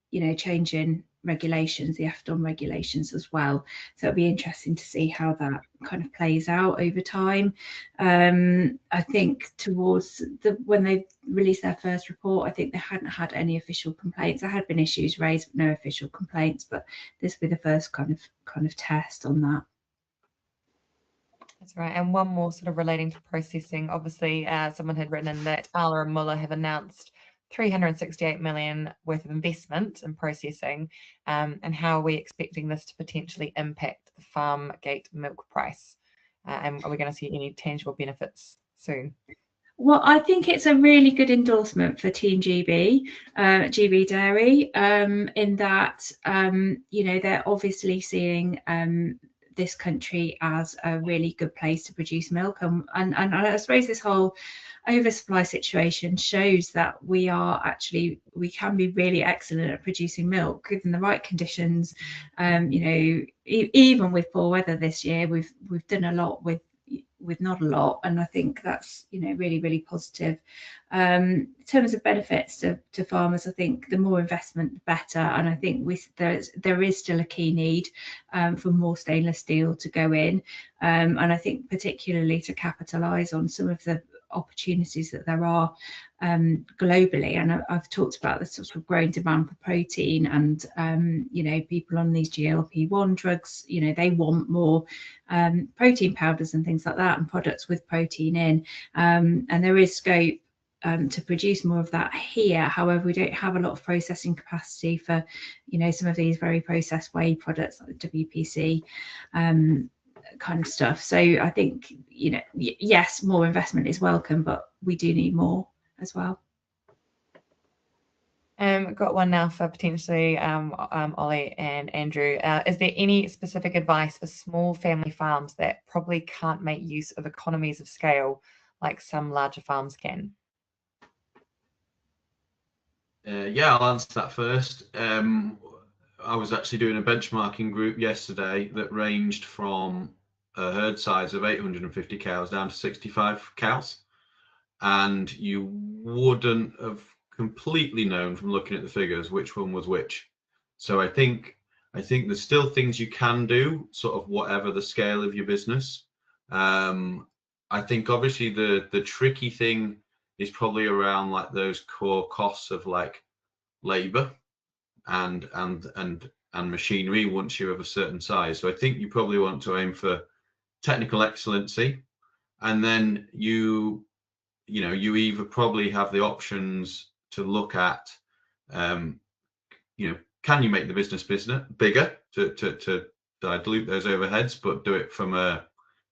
[SPEAKER 4] you know, change in regulations, the AHDB regulations as well. So it'll be interesting to see how that kind of plays out over time. I think towards when they released their first report, I think they hadn't had any official complaints. There had been issues raised, but no official complaints. But this will be the first kind of test on that.
[SPEAKER 1] That's right. And one more sort of relating to processing. Obviously, someone had written in that Arla and Muller have announced 368 million worth of investment in processing, and how are we expecting this to potentially impact the farm gate milk price? And are we going to see any tangible benefits soon?
[SPEAKER 4] Well, I think it's a really good endorsement for Team GB, GB Dairy, in that, you know, they're obviously seeing this country as a really good place to produce milk, and I suppose this whole oversupply situation shows that we can be really excellent at producing milk given the right conditions. You know, even with poor weather this year, we've done a lot with not a lot, and I think that's, you know, really, really positive. In terms of benefits to farmers, I think the more investment the better, and I think there is still a key need for more stainless steel to go in, and I think particularly to capitalise on some of the opportunities that there are globally. And I've talked about the sort of growing demand for protein, and you know, people on these GLP-1 drugs, you know, they want more protein powders and things like that, and products with protein in, and there is scope to produce more of that here. However, we don't have a lot of processing capacity for, you know, some of these very processed whey products like the WPC kind of stuff. So I think, you know, yes, more investment is welcome, but we do need more as well.
[SPEAKER 1] Got one now for potentially Ollie and Andrew. Is there any specific advice for small family farms that probably can't make use of economies of scale like some larger farms can?
[SPEAKER 3] Yeah, I'll answer that first. I was actually doing a benchmarking group yesterday that ranged from a herd size of 850 cows down to 65 cows, and you wouldn't have completely known from looking at the figures which one was which. So I think there's still things you can do, sort of whatever the scale of your business. I think obviously the tricky thing is probably around like those core costs of like labor. and machinery once you're of a certain size. So I think you probably want to aim for technical excellency, and then you either probably have the options to look at, can you make the business bigger to dilute those overheads, but do it from a,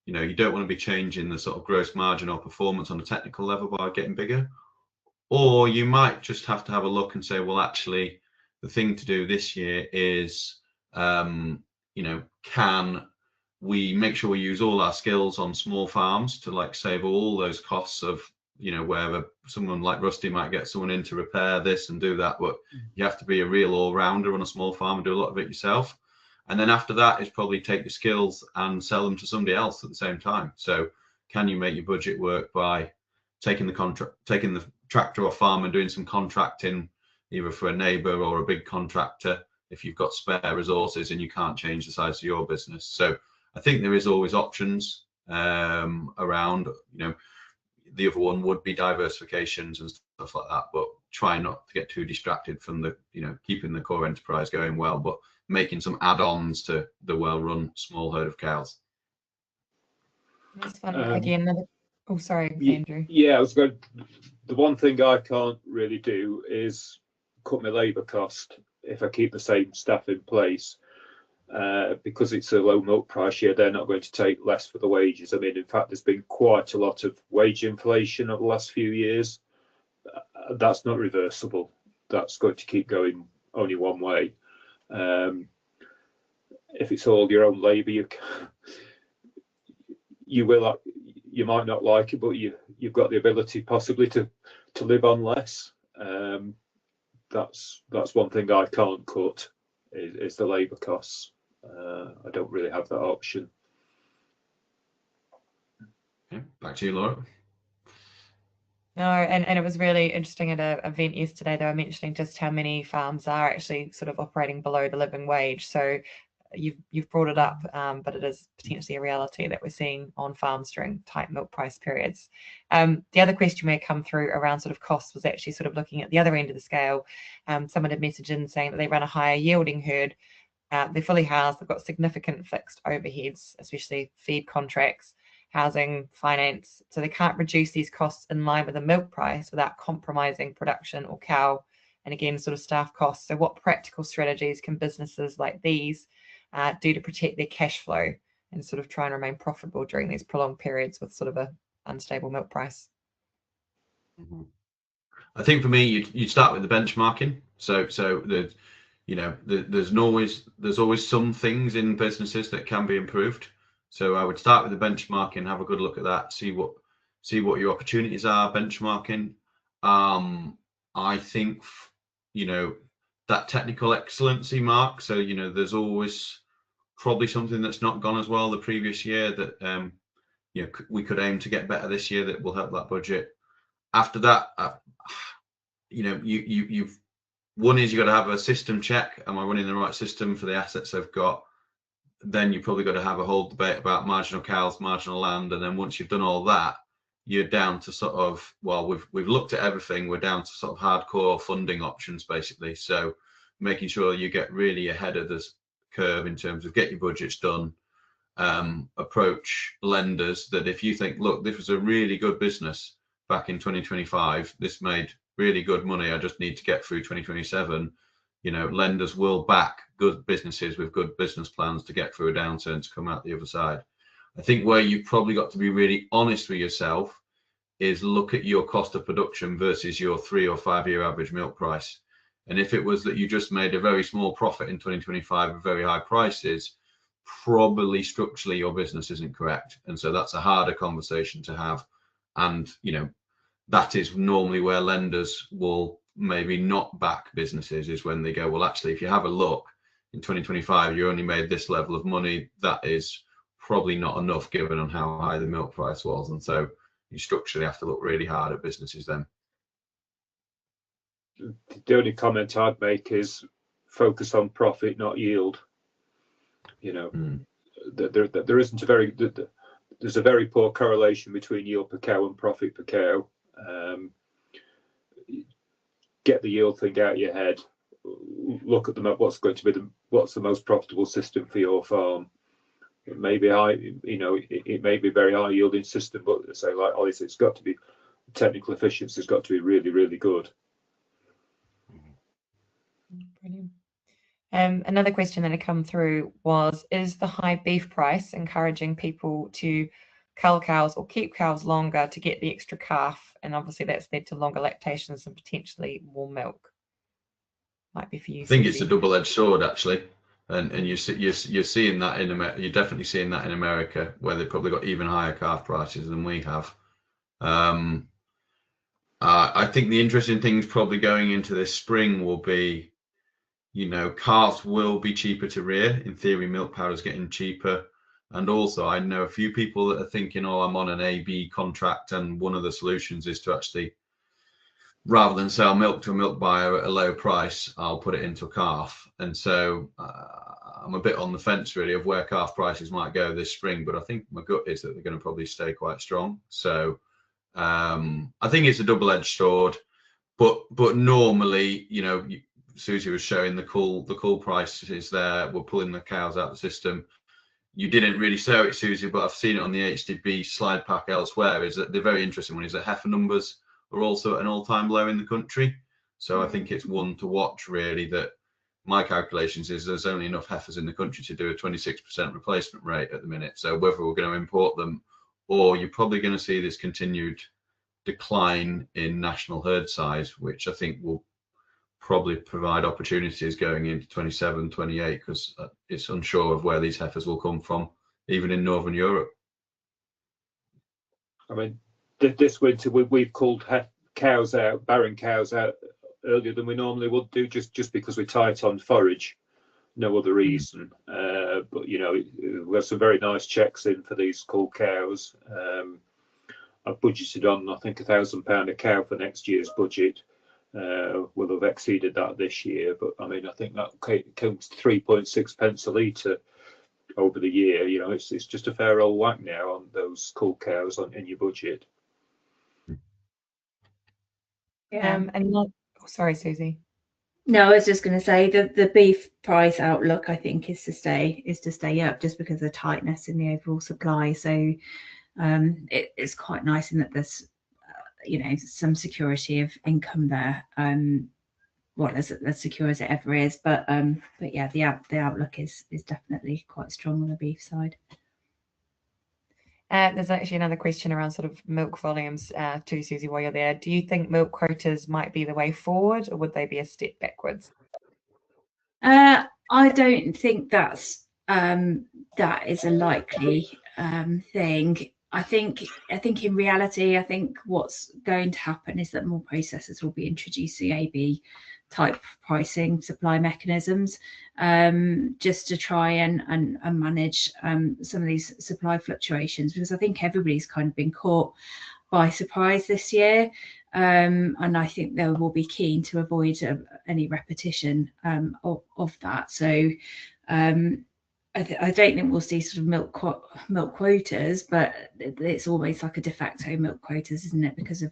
[SPEAKER 3] you don't want to be changing the sort of gross margin or performance on a technical level by getting bigger. Or you might just have to have a look and say, well, actually, the thing to do this year is, can we make sure we use all our skills on small farms to like save all those costs of, wherever someone like Rusty might get someone in to repair this and do that, but you have to be a real all-rounder on a small farm and do a lot of it yourself. And then after that is probably take the skills and sell them to somebody else at the same time. So can you make your budget work by taking the tractor off farm and doing some contracting, either for a neighbour or a big contractor, if you've got spare resources and you can't change the size of your business. So I think there is always options around. The other one would be diversifications and stuff like that, but try not to get too distracted from the, keeping the core enterprise going well, but making some add-ons to the well-run small herd of cows.
[SPEAKER 1] That's fun. Again, oh, sorry, Andrew.
[SPEAKER 2] Yeah, the one thing I can't really do is cut my labour cost if I keep the same staff in place. Because it's a low milk price year, they're not going to take less for the wages. I mean, in fact, there's been quite a lot of wage inflation over the last few years. That's not reversible. That's going to keep going only one way. If it's all your own labour, you might not like it, but you've got the ability possibly to live on less. That's one thing I can't cut is the labour costs. I don't really have that option.
[SPEAKER 3] Okay, back to you, Laura.
[SPEAKER 1] No, and it was really interesting at an event yesterday. They were mentioning just how many farms are actually sort of operating below the living wage. So you've brought it up, but it is potentially a reality that we're seeing on farms during tight milk price periods. The other question we had come through around sort of costs was actually sort of looking at the other end of the scale. Someone had messaged in saying that they run a higher yielding herd. They're fully housed. They've got significant fixed overheads, especially feed contracts, housing, finance. So they can't reduce these costs in line with the milk price without compromising production or cow, and again, sort of staff costs. So what practical strategies can businesses like these do to protect their cash flow and sort of try and remain profitable during these prolonged periods with sort of a unstable milk price?
[SPEAKER 3] Mm-hmm. I think for me, you'd start with the benchmarking. So there's always some things in businesses that can be improved. So I would start with the benchmarking, have a good look at that, see what your opportunities are, benchmarking. I think that technical excellency mark. So there's always probably something that's not gone as well the previous year that we could aim to get better this year that will help that budget. After that, you've one is you've got to have a system check. Am I running the right system for the assets I've got? Then you've probably got to have a whole debate about marginal cows, marginal land, and then once you've done all that, you're down to sort of, well, we've looked at everything. We're down to sort of hardcore funding options basically. So making sure you get really ahead of this curve in terms of get your budgets done, approach lenders that if you think, look, this was a really good business back in 2025, this made really good money, I just need to get through 2027. Lenders will back good businesses with good business plans to get through a downturn to come out the other side. I think where you've probably got to be really honest with yourself is look at your cost of production versus your 3 or 5 year average milk price. And if it was that you just made a very small profit in 2025 at very high prices, probably structurally your business isn't correct. And so that's a harder conversation to have. And, that is normally where lenders will maybe not back businesses, is when they go, well, actually, if you have a look in 2025, you only made this level of money. That is probably not enough given on how high the milk price was. And so you structurally have to look really hard at businesses then.
[SPEAKER 2] The only comment I'd make is focus on profit, not yield. There isn't there's a very poor correlation between yield per cow and profit per cow. Get the yield thing out of your head. look at what's going to be what's the most profitable system for your farm. It may be it may be a very high yielding system, but say like Ollie, it's got to be technical efficiency has got to be really, really good.
[SPEAKER 1] Brilliant. Another question that had come through was, is the high beef price encouraging people to cull cows or keep cows longer to get the extra calf? And obviously that's led to longer lactations and potentially more milk. Might be for you.
[SPEAKER 3] I think it's a double-edged sword, actually, and you're seeing that in America. You're definitely seeing that in America, where they've probably got even higher calf prices than we have. I think the interesting things probably going into this spring will be, calves will be cheaper to rear. In theory, milk powder is getting cheaper. And also, I know a few people that are thinking, oh, I'm on an AB contract, and one of the solutions is to actually, rather than sell milk to a milk buyer at a low price, I'll put it into a calf. And so I'm a bit on the fence, really, of where calf prices might go this spring. But I think my gut is that they're going to probably stay quite strong. So I think it's a double-edged sword. But normally, Susie was showing the cull prices there. We're pulling the cows out of the system. You didn't really show it, Susie, but I've seen it on the AHDB slide pack elsewhere. Is that the very interesting one is that heifer numbers are also at an all-time low in the country. So I think it's one to watch, really. That my calculations is there's only enough heifers in the country to do a 26% replacement rate at the minute. So whether we're going to import them, or you're probably going to see this continued decline in national herd size, which I think will probably provide opportunities going into 27, 28, because it's unsure of where these heifers will come from, even in Northern Europe.
[SPEAKER 2] I mean, this winter we've culled cows out, barren cows out earlier than we normally would do, just because we're tight on forage, no other reason. But we have some very nice checks in for these culled cows. I've budgeted on, I think, £1,000 a cow for next year's budget. We'll have exceeded that this year, but I mean, I think that comes to 3.6 pence a litre over the year. It's just a fair old whack now on those culled cows in your budget.
[SPEAKER 1] Sorry, Susie.
[SPEAKER 4] No, I was just going to say the beef price outlook, I think, is to stay up, just because of the tightness in the overall supply. So it's quite nice in that there's some security of income there. As secure as it ever is, but yeah, the outlook is definitely quite strong on the beef side.
[SPEAKER 1] There's actually another question around sort of milk volumes to Susie while you're there. Do you think milk quotas might be the way forward, or would they be a step backwards?
[SPEAKER 4] I don't think that is a likely thing. I think in reality, I think what's going to happen is that more processors will be introducing AB type pricing supply mechanisms, just to try and manage some of these supply fluctuations, because I think everybody's kind of been caught by surprise this year, and I think they will be keen to avoid any repetition of that. So I don't think we'll see sort of milk quotas, but it's always like a de facto milk quotas, isn't it, because of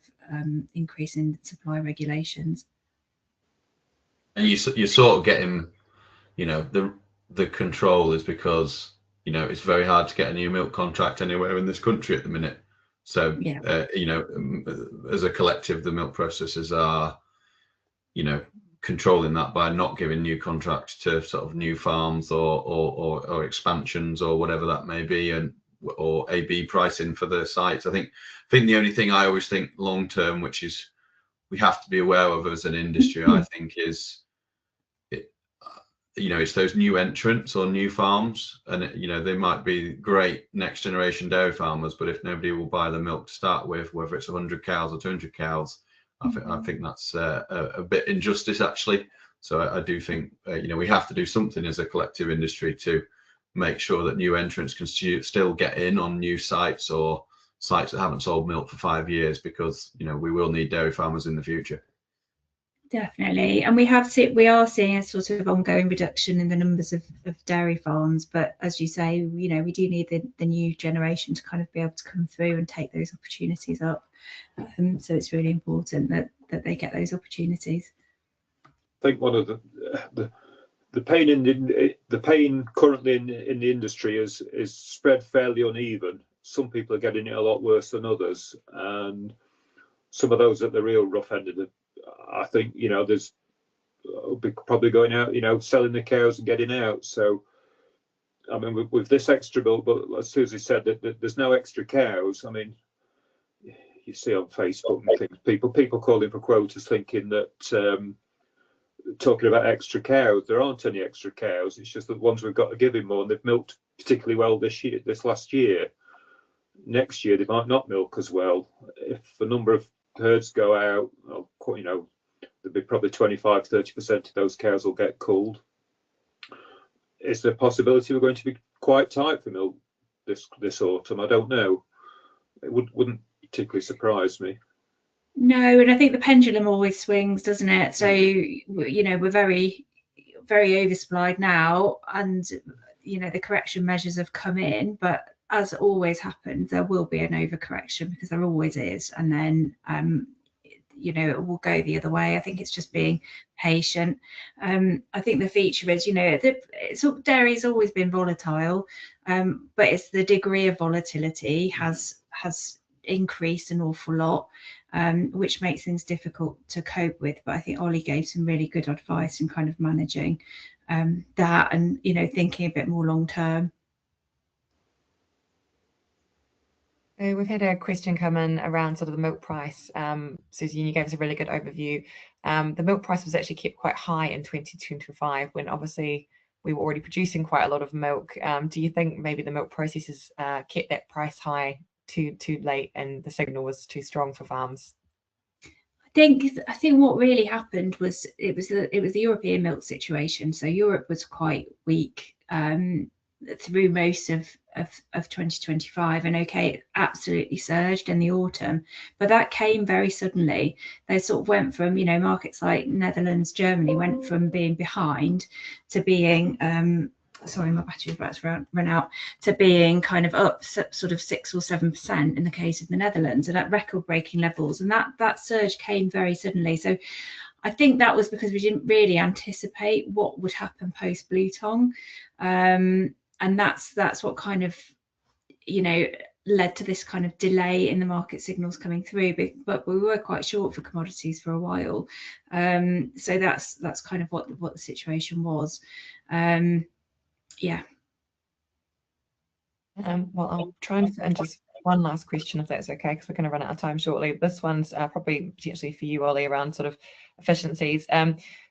[SPEAKER 4] increase in supply regulations.
[SPEAKER 3] And you're sort of getting, the control is because, it's very hard to get a new milk contract anywhere in this country at the minute. So,
[SPEAKER 4] yeah.
[SPEAKER 3] As a collective, the milk processors are, controlling that by not giving new contracts to sort of new farms or expansions or whatever that may be, or AB pricing for the sites. I think the only thing I always think long term, which is we have to be aware of as an industry, I think, is it's those new entrants or new farms, and they might be great next generation dairy farmers, but if nobody will buy the milk to start with, whether it's 100 cows or 200 cows, I think that's a bit injustice, actually. So I do think we have to do something as a collective industry to make sure that new entrants can still get in on new sites or sites that haven't sold milk for 5 years, because we will need dairy farmers in the future.
[SPEAKER 4] Definitely, and we are seeing a sort of ongoing reduction in the numbers of dairy farms, but as you say, we do need the new generation to kind of be able to come through and take those opportunities up. So it's really important that they get those opportunities.
[SPEAKER 2] think one of the pain currently in the industry is spread fairly uneven. Some people are getting it a lot worse than others, and some of those at the real rough end of I think, there's probably going out, selling the cows and getting out. So, I mean, with this extra bill, but as Susie said, that there's no extra cows. I mean, you see on Facebook and things, people calling for quotas, thinking that talking about extra cows, there aren't any extra cows. It's just that ones we've got to give him more, and they've milked particularly well this last year. Next year they might not milk as well. If the number of herds go out, there'll be probably 25-30% of those cows will get culled. Is there a possibility we're going to be quite tight for milk this autumn? I don't know. It wouldn't particularly surprise me.
[SPEAKER 4] No, and I think the pendulum always swings, doesn't it? So, we're very, very oversupplied now, and, the correction measures have come in, but as always happens, there will be an overcorrection, because there always is, and then, it will go the other way. I think it's just being patient. I think the feature is, dairy's always been volatile, but it's the degree of volatility has increased an awful lot, which makes things difficult to cope with. But I think Ollie gave some really good advice in kind of managing that, and thinking a bit more long term.
[SPEAKER 1] We've had a question come in around sort of the milk price. Susie, you gave us a really good overview. The milk price was actually kept quite high in 2025, when obviously we were already producing quite a lot of milk. Do you think maybe the milk processors kept that price high too late, and the signal was too strong for farms?
[SPEAKER 4] I think what really happened was it was the European milk situation. So Europe was quite weak through most of 2025, and it absolutely surged in the autumn, but that came very suddenly. They sort of went from, markets like Netherlands, Germany went from being behind to being sorry, my battery's about to run out, to being kind of up sort of 6 or 7% in the case of the Netherlands, and at record-breaking levels, and that surge came very suddenly. So I think that was because we didn't really anticipate what would happen post Blue Tongue, and that's what kind of led to this kind of delay in the market signals coming through. But we were quite short for commodities for a while, so that's kind of what the situation was. Yeah.
[SPEAKER 1] Well, I'll try and fit in just one last question, if that's okay, because we're going to run out of time shortly. This one's probably potentially for you, Ollie, around sort of efficiencies.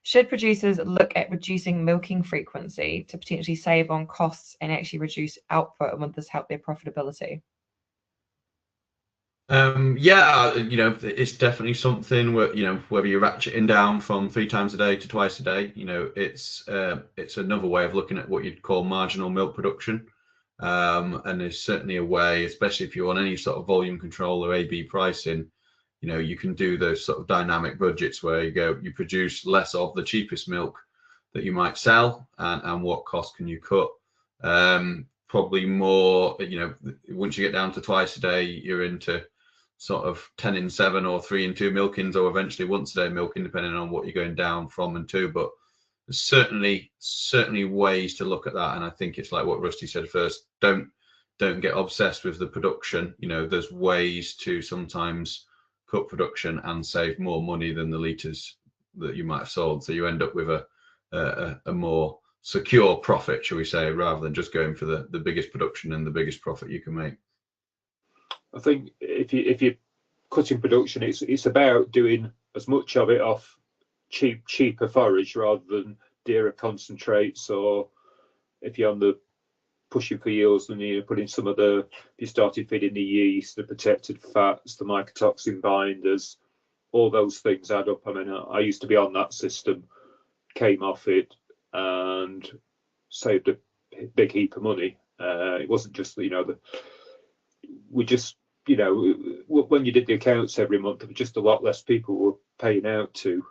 [SPEAKER 1] Should producers look at reducing milking frequency to potentially save on costs and actually reduce output, and would this help their profitability?
[SPEAKER 3] Yeah, it's definitely something where, whether you're ratcheting down from 3 times a day to twice a day, it's another way of looking at what you'd call marginal milk production. And there's certainly a way, especially if you're on any sort of volume control or AB pricing, you can do those sort of dynamic budgets where you produce less of the cheapest milk that you might sell, and what cost can you cut. Probably more, once you get down to twice a day, you're into sort of 10 in 7 or 3 in 2 milkings, or eventually once a day milking, depending on what you're going down from and to. But there's certainly ways to look at that, and I think it's like what Rusty said first. Don't get obsessed with the production. There's ways to sometimes cut production and save more money than the litres that you might have sold, so you end up with a more secure profit, shall we say, rather than just going for the biggest production and the biggest profit you can make.
[SPEAKER 2] I think if you're cutting production, it's about doing as much of it off cheaper forage rather than dearer concentrates, or if you're on the pushing for yields, then you're putting some of if you started feeding the yeast, the protected fats, the mycotoxin binders, all those things add up. I mean, I used to be on that system, came off it, and saved a big heap of money. It wasn't just we just when you did the accounts every month, there were just a lot less people were paying out to.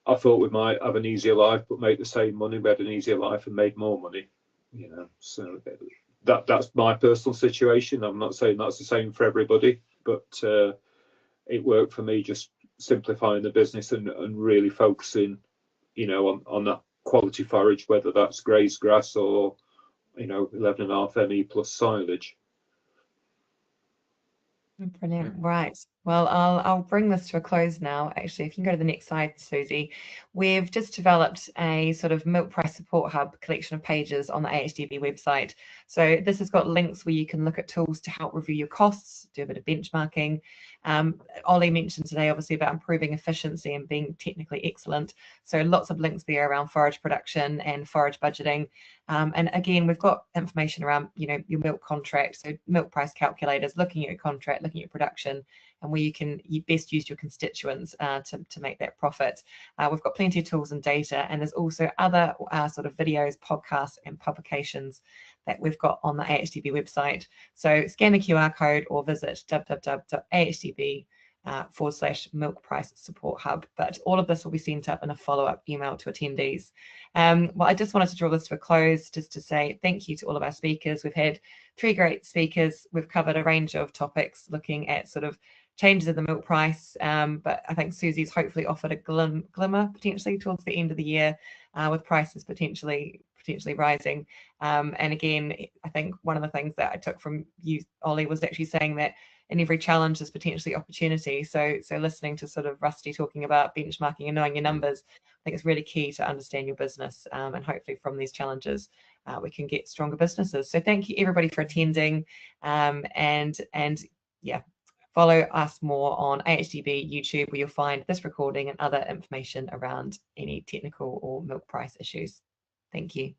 [SPEAKER 2] I thought we might have an easier life but make the same money. We had an easier life and made more money. So that's my personal situation. I'm not saying that's the same for everybody, but it worked for me, just simplifying the business and really focusing, you know, on that quality forage, whether that's grazed grass or, you know, 11.5 ME plus silage.
[SPEAKER 1] Brilliant. Right. Well, I'll bring this to a close now. Actually, if you can go to the next slide, Susie. We've just developed a sort of milk price support hub collection of pages on the AHDB website. So this has got links where you can look at tools to help review your costs, do a bit of benchmarking. Ollie mentioned today, obviously, about improving efficiency and being technically excellent. So lots of links there around forage production and forage budgeting. And again, we've got information around, you know, your milk contract, so milk price calculators, looking at your contract, looking at production, and where you best use your constituents to make that profit. We've got plenty of tools and data, and there's also other sort of videos, podcasts, and publications that we've got on the AHDB website. So scan the QR code or visit www.ahdb /milk price support hub. But all of this will be sent up in a follow-up email to attendees. Well, I just wanted to draw this to a close just to say thank you to all of our speakers. We've had 3 great speakers. We've covered a range of topics looking at sort of changes in the milk price, but I think Susie's hopefully offered a glimmer potentially towards the end of the year, with prices potentially rising. And again, I think one of the things that I took from you, Ollie, was actually saying that in every challenge is potentially opportunity. So listening to sort of Rusty talking about benchmarking and knowing your numbers, I think it's really key to understand your business, and hopefully from these challenges we can get stronger businesses. So thank you everybody for attending, and yeah, follow us more on AHDB YouTube, where you'll find this recording and other information around any technical or milk price issues. Thank you.